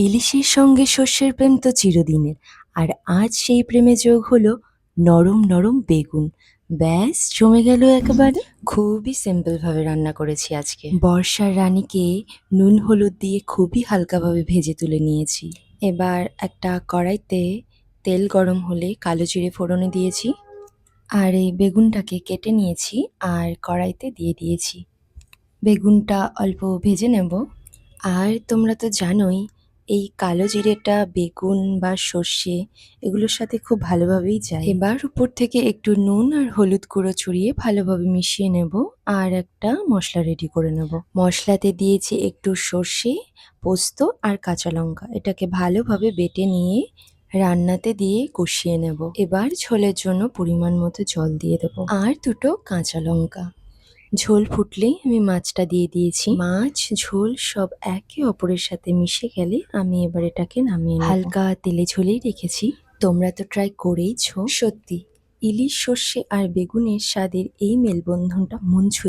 ইলিশের সঙ্গে শস্যের প্রেম তো চিরদিনের। আর আজ সেই প্রেমে যোগ হলো নরম নরম বেগুন। ব্যাস জমে গেল একেবারে। খুবই সিম্পল ভাবে রান্না করেছি আজকে। বর্ষার রানীকে নুন হলুদ দিয়ে খুবই হালকাভাবে ভেজে তুলে নিয়েছি। এবার একটা কড়াইতে তেল গরম হলে কালো জিরে ফোড়নে দিয়েছি, আর এই বেগুনটাকে কেটে নিয়েছি আর কড়াইতে দিয়ে দিয়েছি। বেগুনটা অল্প ভেজে নেব। আর তোমরা তো জানোই এই কালো জিরেটা বেগুন বা সর্ষে এগুলোর সাথে খুব ভালোভাবেই যায়। এবার উপর থেকে একটু নুন আর হলুদ গুঁড়ো ছড়িয়ে ভালোভাবে মিশিয়ে নেব আর একটা মশলা রেডি করে নেব। মশলাতে দিয়েছি একটু সর্ষে, পোস্ত আর কাঁচা লঙ্কা। এটাকে ভালোভাবে বেটে নিয়ে রান্নাতে দিয়ে কষিয়ে নেব। এবার ঝোলের জন্য পরিমাণ মতো জল দিয়ে দেবো আর দুটো কাঁচা লঙ্কা। ঝোল ফুটলেই আমি মাছটা দিয়ে দিয়েছি। মাছ ঝোল সব একে অপরের সাথে মিশে গেলে আমি এবার এটাকে নামিয়ে নেব। হালকা তেলে ঝোলেই রেখেছি। তোমরা তো ট্রাই করেইছো। সত্যি ইলিশ সর্ষে আর বেগুনের স্বাদের এই মেলবন্ধনটা মন ছুঁয়ে